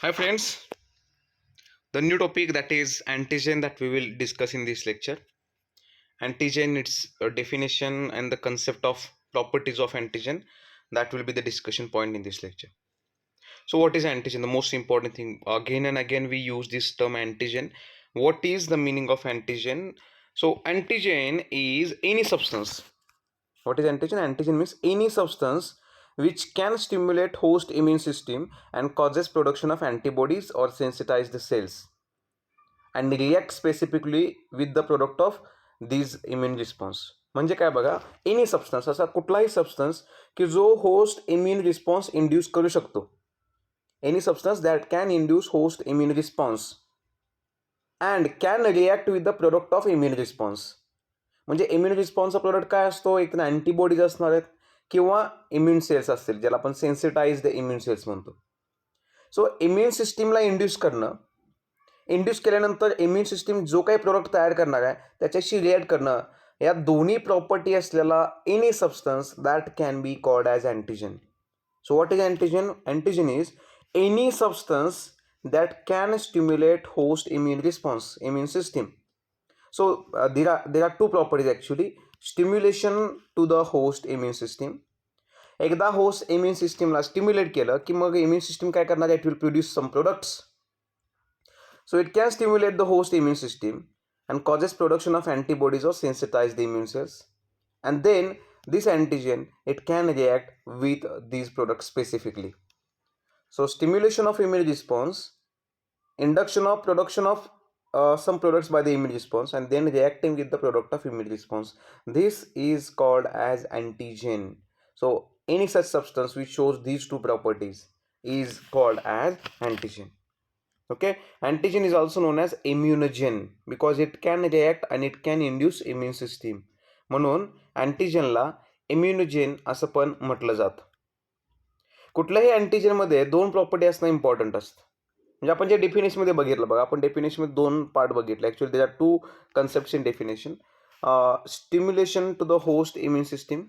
Hi friends, the new topic that is antigen that we will discuss in this lecture. Antigen, its definition and the concept of properties of antigen, that will be the discussion point in this lecture. So what is antigen? The most important thing, again and again we use this term antigen. What is the meaning of antigen? So antigen is any substance. What is antigen? Antigen means any substance which can stimulate host immune system and causes production of antibodies or sensitize the cells and react specifically with the product of these immune response. म्हणजे काय बघा, any substance, असा कुठलाही substance की जो host immune response induce करू शकतो. Any substance that can induce host immune response and can react with the product of immune response. म्हणजे इम्युन रिस्पॉन्सचा प्रोडक्ट काय असतो? एक तर अँटीबॉडीज असणार आहेत किंवा इम्युन सेल्स असतील, ज्याला आपण सेन्सिटाइज्ड इम्युन सेल्स म्हणतो. सो इम्युन सिस्टीमला इंड्यूस केल्यानंतर इम्युन सिस्टीम जो काही प्रोडक्ट तयार करणार आहे त्याच्याशी रिॲक्ट करणं, या दोन्ही प्रॉपर्टी असलेला any substance that can be called as antigen. So what is antigen? Antigen is any substance that can stimulate host immune response, immune system. So there are two properties actually. Stimulation to the host immune system. एकदा host immune सिस्टीमला stimulate केलं की मग immune system काय करणार? It will produce some products. So it can stimulate the host immune system and causes production of antibodies or sensitize the immune cells. And then this antigen, it can react with these products specifically. So stimulation of immune response, induction of production of some products by the immune response, and then reacting with the product of immune response. This is called as antigen. So any such substance which shows these two properties is called as antigen. Okay, antigen is also known as immunogen because it can react and it can induce immune system. म्हणून अँटीजनला इम्युनोजेन असं पण म्हटलं जातं. कुठल्याही अँटीजनमध्ये दोन property असणं important असतं. म्हणजे आपण जे डेफिनेशनमध्ये बघितलं बघा, आपण डेफिनेशनमध्ये दोन पार्ट बघितले. Actually there are two concepts in definition. Stimulation to the host immune system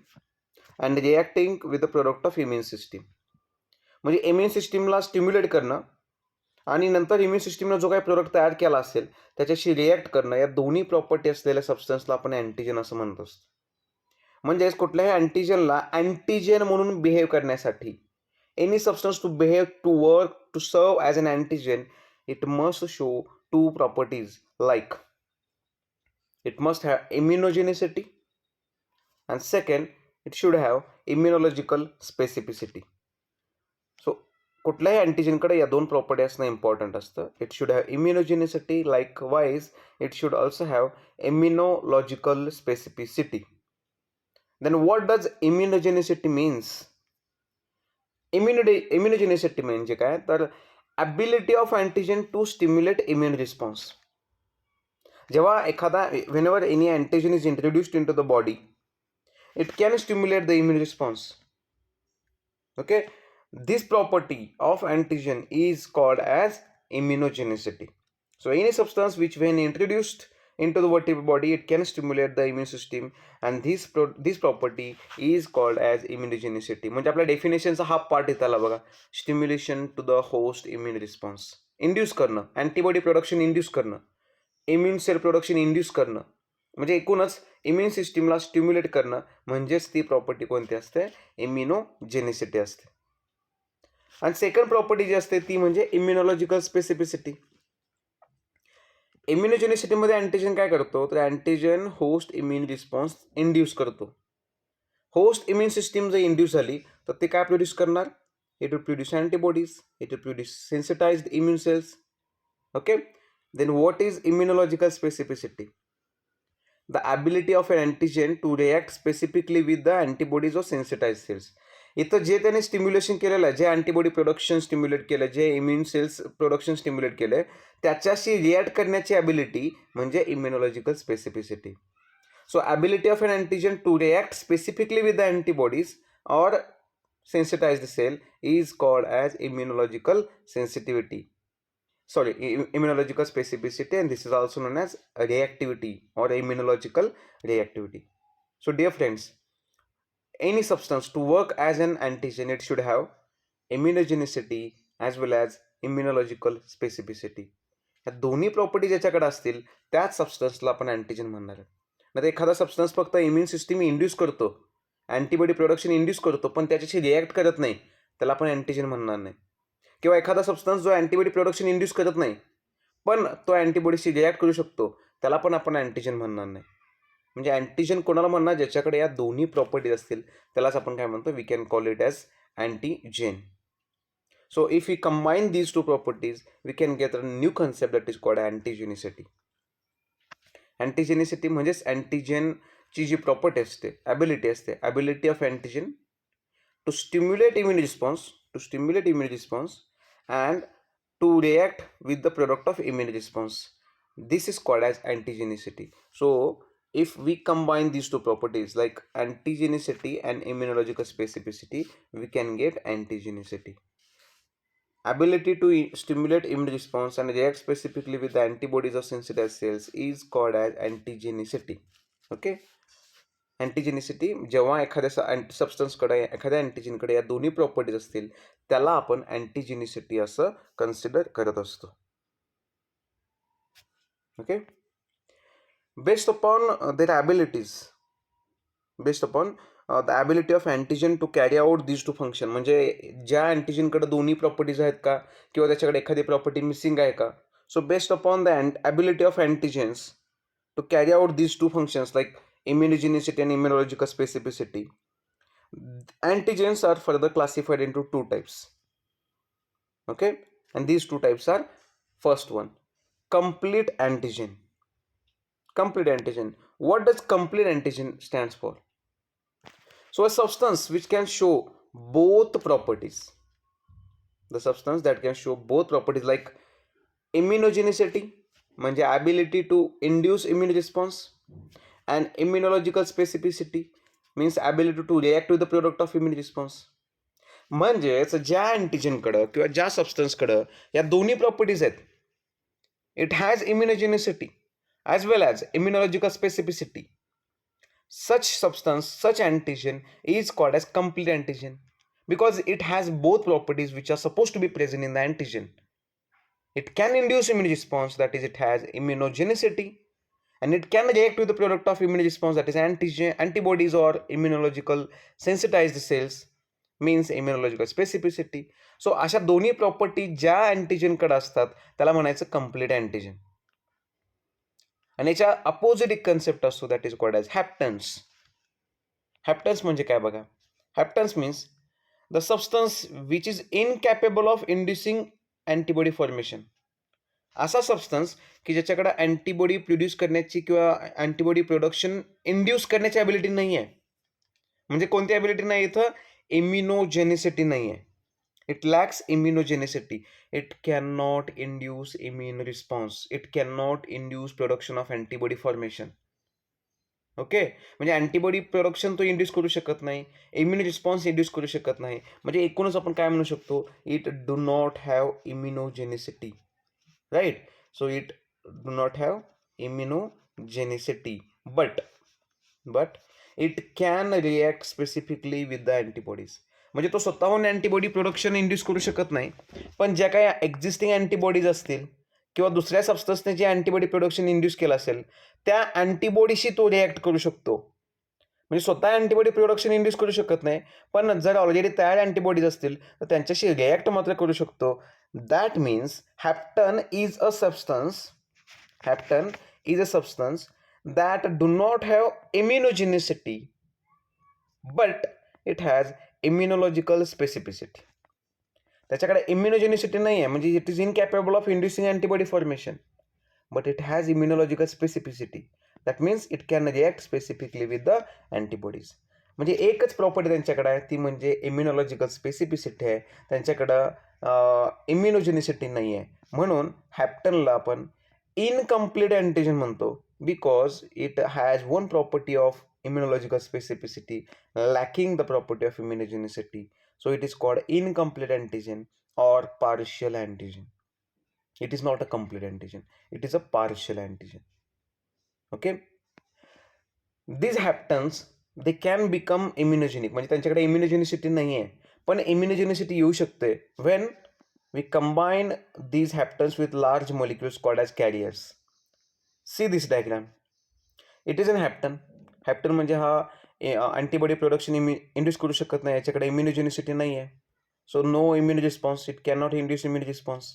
and reacting with the product of immune system. म्हणजे इम्युन सिस्टीमला स्टिम्युलेट करणं आणि नंतर इम्युन सिस्टीमनं जो काही प्रोडक्ट तयार केला असेल त्याच्याशी रिॲक्ट करणं, या दोन्ही प्रॉपर्टी असलेल्या सबस्टन्सला आपण अँटीजन असं म्हणत असतो. म्हणजेच कुठल्याही अँटीजनला अँटीजन म्हणून बिहेव करण्यासाठी, any substance to behave, to work, to serve as an antigen, it must show two properties like it must have immunogenicity and second it should have immunological specificity. So कुठल्याही अँटीजनकडे या दोन property असणं important असतं. It should have immunogenicity, likewise it should also have immunological specificity. Then what does immunogenicity means? Immunogenicity म्हणजे काय? तर ability of antigen to stimulate immune response. जेव्हा एखादा, whenever any antigen is introduced in to the body, it can stimulate the immune response. Okay, this property of antigen is called as immunogenicity. So any substance which when introduced into the body, it can stimulate the immune system, and this property is called as immunogenicity. म्हणजे आपल्या डेफिनेशनचा हा part येत आला बघा. Stimulation to the host immune response, induce करणं, antibody production induce करणं, immune cell production induce करणं, म्हणजे एकूणच इम्युन सिस्टीमला स्टिम्युलेट करणं, म्हणजेच ती प्रॉपर्टी कोणती असते? इम्युनोजेनिसिटी असते. आणि सेकंड प्रॉपर्टी जी असते ती म्हणजे इम्युनॉलॉजिकल स्पेसिफिसिटी. इम्युनोजेनिसिटीमध्ये अँटीजन काय करतो? तर antigen host immune response induce करतो. होस्ट इम्युन सिस्टीम जर इंड्यूस झाली तर ते काय प्रोड्यूस करणार? It will produce antibodies, it will produce sensitized immune cells. Okay, then what is immunological specificity? The ability of an antigen to react specifically with the antibodies or sensitized cells. इथं जे त्याने stimulation केलेलं आहे, जे antibody production stimulate केलं, जे immune cells production stimulate केलं, त्याच्याशी react करण्याची ability म्हणजे immunological specificity. So ability of an antigen to react specifically with the antibodies or sensitized cell is called as immunological sensitivity. Sorry, immunological specificity, and this is also known as reactivity or immunological reactivity. So dear friends, any substance to work as an antigen, it should have immunogenicity as well as immunological specificity. ह्या दोन्ही property ज्याच्याकडे असतील त्याच सबस्टन्सला आपण antigen म्हणणार आहे. नाही तर एखादा सबस्टन्स फक्त इम्युन सिस्टीम इंड्यूस करतो, अँटीबॉडी प्रोडक्शन इंड्यूस करतो, पण त्याच्याशी रिॲक्ट करत नाही, त्याला आपण अँटीजन म्हणणार नाही. किंवा एखादा सबस्टन्स जो अँटीबॉडी प्रोडक्शन इंड्यूस करत नाही पण तो अँटीबॉडीशी रिॲक्ट करू शकतो, त्याला पण आपण अँटीजन म्हणणार नाही. म्हणजे अँटीजन कोणाला म्हणणार, ज्याच्याकडे या दोन्ही प्रॉपर्टीज असतील त्यालाच आपण काय म्हणतो, we can call it as antigen. So if we combine these two properties, we can get a new concept that is called antigenicity. Antigenicity म्हणजेच अँटीजन ची जी प्रॉपर्टी असते, ॲबिलिटी असते, ability of antigen to stimulate immune response and to react with the product of immune response. This is called as antigenicity. So if we combine these two properties like antigenicity and immunological specificity, we can get antigenicity. Ability to stimulate immune response and react specifically with the antibodies of sensitized cells is called as antigenicity. Okay, अँटीजेनिसिटी जेव्हा एखाद्या सबस्टन्सकडे एखाद्या अँटीजनकडे या दोन्ही properties असतील त्याला आपण अँटीजेनिसिटी असं consider करत असतो. Okay, based upon their abilities, based upon the ability of antigen to carry out these two function, म्हणजे ज्या अँटीजनकडे दोन्ही प्रॉपर्टीज आहेत का किंवा त्याच्याकडे एखादी प्रॉपर्टी मिसिंग आहे का. So based upon the ability of antigens to carry out these two functions like immunogenicity and immunological specificity, antigens are further classified into two types. Okay, and these two types are, first one, complete antigen. Complete antigen, what does complete antigen stands for? So a substance which can show both properties, the substance that can show both properties like immunogenicity म्हणजे ability to induce immune response and immunological specificity means ability to react with the product of immune response. म्हणजेच ज्या अँटीजनकडं किंवा ज्या सबस्टन्सकडं या दोन्ही properties आहेत, it has immunogenicity as well as immunological specificity, such substance, such antigen is called as complete antigen because it has both properties which are supposed to be present in the antigen. It can induce immune response, that is it has immunogenicity, and it can react with the product of immune response, that is antibodies or immunological sensitized cells, means immunological specificity. So अशा दोन्ही property ज्या अँटीजनकडे असतात त्याला म्हणायचं complete antigen. आणि याच्या opposite एक concept असतो that is called as haptens. Haptens म्हणजे काय बघा, haptens means the substance which is incapable of inducing antibody formation. असा सबस्टन्स की ज्याच्याकडे अँटीबॉडी प्रोड्यूस करण्याची किंवा अँटीबॉडी प्रोडक्शन इंड्यूस करण्याची ॲबिलिटी नाही आहे. म्हणजे कोणती ॲबिलिटी नाही इथं, इम्युनोजेनिसिटी नाही आहे. It lacks immunogenicity, it can not induce immune response, it can not induce production of antibody formation. Okay, म्हणजे अँटीबॉडी प्रोडक्शन तो इंड्यूस करू शकत नाही, इम्युन रिस्पॉन्स इंड्यूस करू शकत नाही. म्हणजे एकूणच आपण काय म्हणू शकतो, it do not have immunogenicity. Right, so it do not have immunogenicity, but it can react specifically with the antibodies. म्हणजे तो स्वतःहून अँटीबॉडी प्रोडक्शन इंड्यूस करू शकत नाही, पण ज्या काही एक्झिस्टिंग अँटीबॉडीज असतील किंवा दुसऱ्या सबस्टन्सने जे अँटीबॉडी प्रोडक्शन इंड्यूस केलं असेल त्या अँटीबॉडीशी तो रिॲक्ट करू शकतो. म्हणजे स्वतः अँटीबॉडी प्रोडक्शन इंड्यूस करू शकत नाही, पण जर ऑलरेडी तयार अँटीबॉडीज असतील तर त्यांच्याशी रिॲक्ट मात्र करू शकतो. That means hapten is a substance that do not have immunogenicity but it has immunological specificity. त्याच्याकडे इम्युनोजेनिसिटी नाही आहे, म्हणजे it is incapable of inducing antibody formation, but it has immunological specificity. That means it can react specifically with the antibodies. म्हणजे एकच property त्यांच्याकडे आहे, ती म्हणजे इम्युनॉलॉजिकल स्पेसिफिसिटी आहे. त्यांच्याकडं इम्युनोजेनिसिटी नाही आहे. म्हणून हॅप्टनला आपण इनकम्प्लीट अँटीजन म्हणतो because it has one property of immunological specificity lacking the property of immunogenicity. So it is called incomplete antigen or partial antigen. It is not a complete antigen, it is a partial antigen. Okay, these haptens they can become immunogenic, म्हणजे त्यांच्याकडे इम्युनोजेनिसिटी नाही आहे पण इम्युनोजेनिसिटी येऊ शकते when we combine these haptens with large molecules called as carriers. See this diagram. It is an hapten. हॅप्टन म्हणजे हा antibody production induce करू शकत नाही, याच्याकडे इम्युनोजेनिसिटी नाही आहे. So no immune response, it can not induce immune response.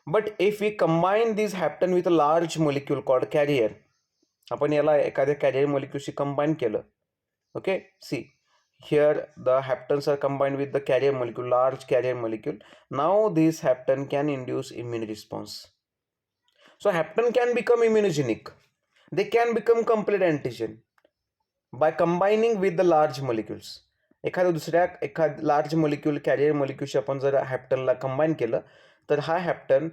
But if we combine this hapten with a large molecule called carrier, आपण याला एखाद्या कॅरियर मोलिक्यूलशी कंबाईन केलं. Okay, see here the haptens are combined with the carrier molecule, large carrier molecule. Now this hapten can induce immune response. So hapten can become immunogenic, they can become complete antigen by combining with the large molecules. एखाद large molecule carrier मोलिक्यूलशी आपण जर हॅप्टनला combine केलं तर हा hapten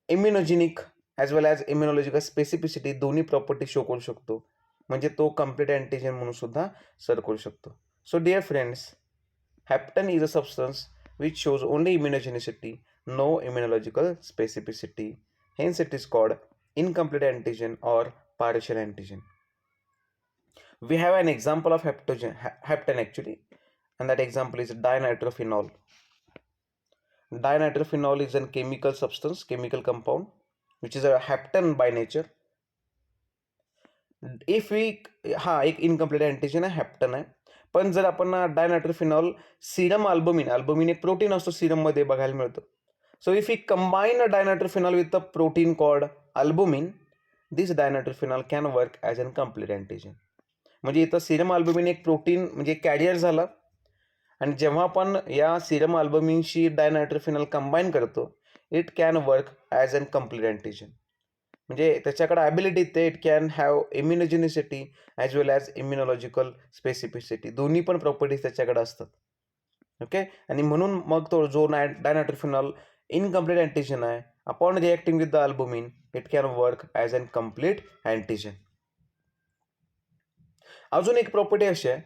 immunogenic as well as immunological specificity दोन्ही property show करू शकतो, म्हणजे तो कम्प्लीट अँटीजन म्हणून सुद्धा सर्व करू शकतो. So dear friends, hapten is a substance which shows only immunogenicity, no immunological specificity. Hence it is called incomplete antigen or partial antigen. We have an example of hapten actually, and that example is dinitrophenol. Dinitrophenol is a chemical substance, chemical compound, which is a hapten by nature. If we एक incomplete antigen आहे, hapten आहे. पण जर आपण dinitrophenol serum albumin एक protein असतो सिरममध्ये बघायला मिळतं. So if you combine dinitrophenol with a protein called albumin, this dinitrophenol can work as an complete antigen. म्हणजे इथं सिरम अल्बुमिन एक प्रोटीन म्हणजे कॅरियर झालं, आणि जेव्हा आपण या सिरम अल्बुमिनशी डायनायट्रोफिनॉल कंबाईन करतो, it can work as an complete antigen. म्हणजे त्याच्याकडे ॲबिलिटी ते it can have immunogenicity as well as immunological specificity, दोन्ही पण प्रॉपर्टीज त्याच्याकडे असतात. ओके, आणि म्हणून मग तो जो डायनायट्रोफिनॉल इनकम्प्लीट अँटीजन आहे, upon reacting with the albumin it can work as an complete antigen. अजून एक प्रॉपर्टी अशी आहे,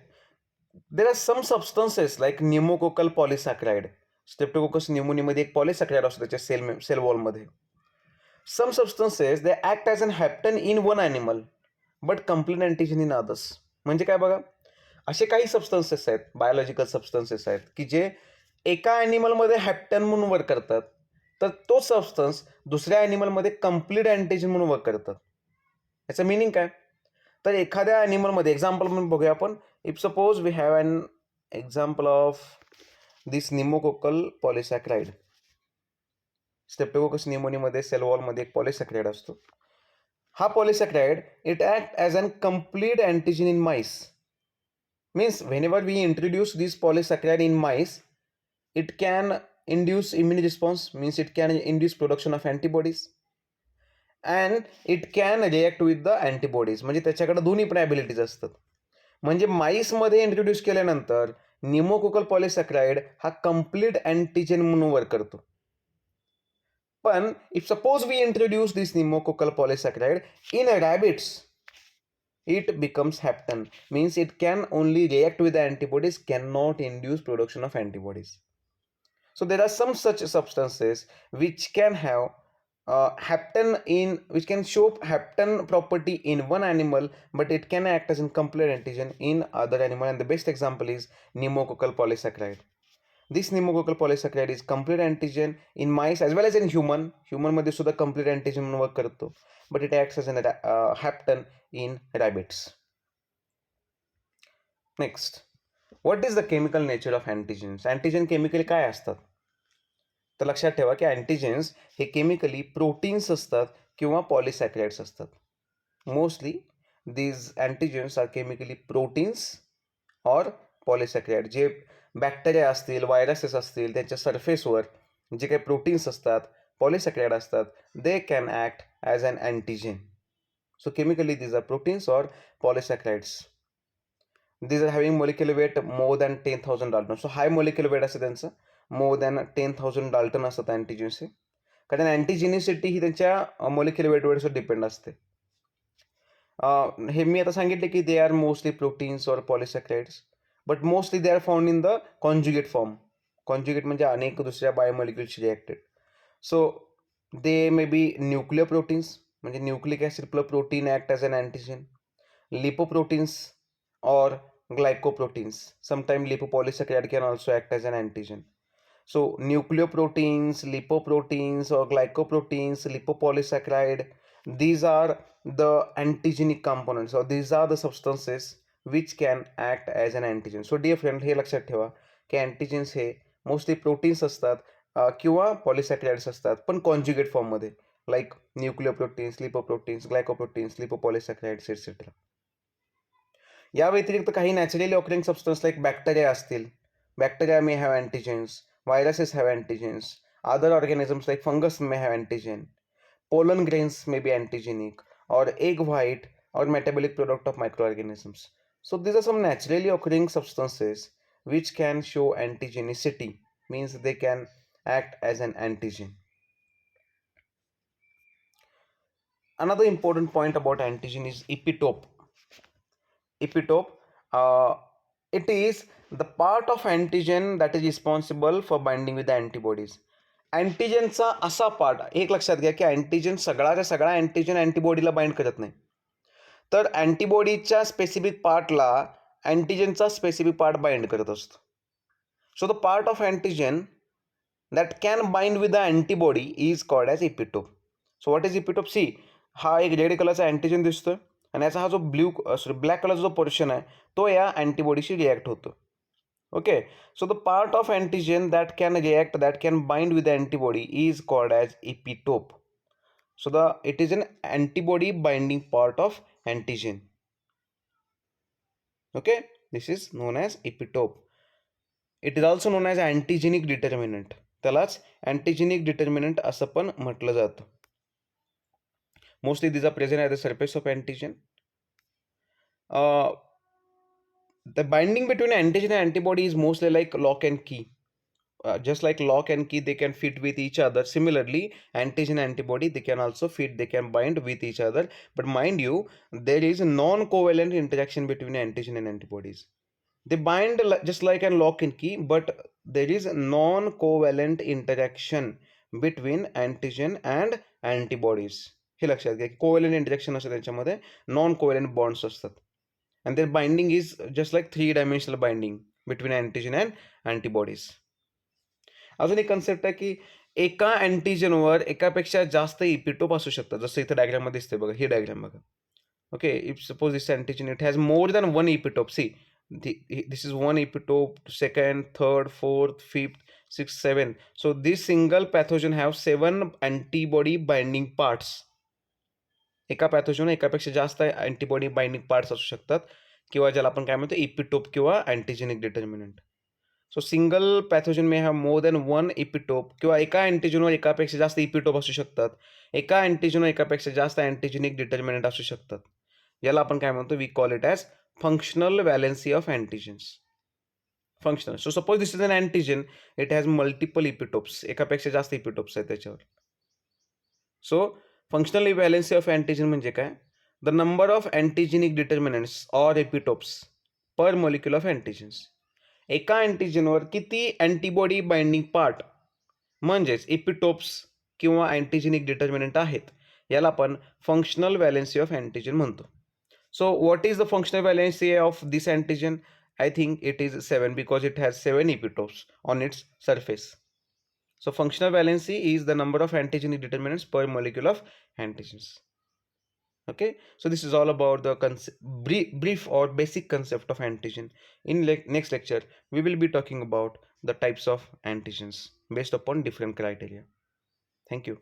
there are some substances like pneumococcal polysaccharide. Streptococcus न्यूमोनियामध्ये एक पॉलिसॅक्राइड असतो त्याच्या सेल वॉलमध्ये. Some substances they act as an hapten in one animal but complete antigen in others. म्हणजे काय बघा, असे काही सबस्टन्सेस आहेत, बायोलॉजिकल सबस्टन्सेस आहेत की जे एका ॲनिमलमध्ये हॅप्टन म्हणून वर्क करतात, तर तो सबस्टन्स दुसऱ्या ॲनिमलमध्ये कम्प्लीट अँटीजन म्हणून वर्क करतात. याचं मिनिंग काय, तर एखाद्या ॲनिमलमध्ये एक्झाम्पल म्हणून बघूया आपण. If suppose we have an example of this pneumococcal polysaccharide. Streptococcus न्यूमोनियामध्ये सेल वॉलमध्ये एक पॉलिसॅक्राइड असतो. हा polysaccharide it act as an complete antigen in mice. Means whenever we introduce this polysaccharide in mice, it can induce immune response, means it can induce production of antibodies and it can react with the antibodies. म्हणजे त्याच्याकडे दोन्ही पण abilities असतात. म्हणजे माईसमध्ये introduce केल्यानंतर pneumococcal पॉलिसॅक्राइड हा complete antigen म्हणून work करतो. पण if suppose we introduce this pneumococcal polysaccharide in rabbits, it becomes hapten, means it can only react with the antibodies, cannot induce production of antibodies. So there are some such substances which can have hapten which can show hapten property in one animal, but it can act as a complete antigen in other animal, and the best example is pneumococcal polysaccharide. This pneumococcal polysaccharide is complete antigen in mice as well as in human. मध्ये सुद्धा complete antigen म्हणून work करतो, but it acts as an hapten in rabbits. Next, what is the chemical nature of antigens? Antigen chemically काय असतात, तर लक्षात ठेवा की अँटीजेन्स हे केमिकली प्रोटीन्स असतात किंवा पॉलिसॅक्राइड्स असतात. Mostly these antigens are chemically proteins or polysaccharide. जे बॅक्टेरिया असतील, व्हायरसेस असतील, त्यांच्या सरफेसवर जे काही प्रोटीन्स असतात, पॉलिसॅक्राइड असतात, they can act as an antigen. So chemically these are proteins और polysaccharides. These are having molecular weight more than 10,000 dalton. So high molecular weight असतं त्यांचं, मोर दॅन 10,000 डाल्टन असतात अँटीजेन्सचे. कारण अँटीजेनिसिटी ही त्यांच्या मोलिक्युलर वेटवर डिपेंड असते. हे मी आता सांगितले की दे आर मोस्टली प्रोटीन्स और polysaccharides, but mostly they are found in the conjugate form. Conjugate म्हणजे अनेक दुसऱ्या बायोमॉलिक्युल्सशी reacted. So they may be nuclear proteins, म्हणजे nucleic acid plus protein act as an antigen. Lipoproteins or glycoproteins. Sometimes lipopolysacharide can also act as an antigen. So nucleoproteins, lipoproteins or glycoproteins, lipopolysaccharide, these are the antigenic components, or these are the substances which can act as an antigen. So dear friend, हे लक्षात ठेवा की antigens हे mostly proteins असतात किंवा पॉलिसॅकराइड्स असतात, पण conjugate फॉर्ममध्ये, like न्यूक्लिओप्रोटीन्स, lipoproteins, glycoproteins, लिपोपॉलिसॅकराइड्स etcetera. या व्यतिरिक्त काही naturally occurring substance like bacteria असतील, bacteria may have antigens, viruses have antigens, other organisms like fungus may have antigen, pollen grains may be antigenic, or egg white or metabolic product of microorganisms. So these are some naturally occurring substances which can show antigenicity, means they can act as an antigen. Another important point about antigen is epitope. Epitope, it is the part of antigen that is responsible for binding with the antibodies. अँटीजेनचा असा part, एक लक्षात घ्या की antigen सगळाच्या सगळा antigen अँटीबॉडीला bind करत नाही, तर अँटीबॉडीच्या specific पार्टला अँटीजेनचा specific part bind करत असतो. So the part of antigen that can bind with the antibody is called as epitope. So what is epitope? See, हा एक रेड कलरचा अँटीजन दिसतोय आणि याचा हा जो ब्लॅक कलरचा जो पोर्शन आहे तो या अँटीबॉडीशी रिॲक्ट होतो. Okay, so the part of antigen that can react, that can bind with the antibody is called as epitope. So it is an antibody binding part of antigen. Okay, this is known as epitope. It is also known as antigenic determinant. त्यालाच antigenic determinant असं पण म्हटलं जातं. Mostly these are present at the surface of antigen. The binding between antigen and antibody is mostly like lock and key. Just like lock and key, they can fit with each other. Similarly, antigen antibody, they can also fit, they can bind with each other. But mind you, there is a non-covalent interaction between antigen and antibodies. They bind just like a lock and key, but there is a non-covalent interaction between antigen and antibodies. हे लक्षात घ्या, covalent interaction असतं त्यांच्यामध्ये, non covalent bonds असतात. And their binding is just like 3-dimensional binding between antigen and antibodies. अजून एक concept आहे की एका अँटीजनवर एकापेक्षा जास्त इपिटोप असू शकतात. जसं इथं डायग्राममध्ये दिसते बघा, ही डायग्राम बघा. Okay, if suppose this antigen it has more than one epitope. See, this is one epitope, second, third, fourth, fifth, six, seven. So this single pathogen have 7 antibody binding parts. एका pathogen एकापेक्षा जास्त antibody binding parts असू शकतात, किंवा ज्याला आपण काय म्हणतो इपिटोप किंवा antigenic determinant. So single pathogen may have more than one epitope, किंवा एका अँटीजनवर एकापेक्षा जास्त इपिटोप असू शकतात, एका अँटीजनवर एकापेक्षा जास्त अँटीजेनिक डिटर्मिनंट असू शकतात. याला आपण काय म्हणतो, we call it as functional valency of antigens. Functional. So suppose this is an antigen, it has multiple epitopes, एकापेक्षा जास्त इपिटोप्स आहेत त्याच्यावर. So functional valency of antigen म्हणजे काय, the number of antigenic determinants or epitopes per molecule of antigens. एका अँटीजनवर किती antibody binding part म्हणजेच एपिटोप्स किंवा अँटीजेनिक डिटर्मिनंट आहेत, याला आपण फंक्शनल व्हॅलेन्सी ऑफ अँटीजन म्हणतो. सो what is the functional valency of this antigen? I think it is 7 because it has 7 epitopes on its surface. So functional valency is the number of antigenic determinants per molecule of antigens. Okay, so this is all about the brief or basic concept of antigen. In next lecture, we will be talking about the types of antigens based upon different criteria. Thank you.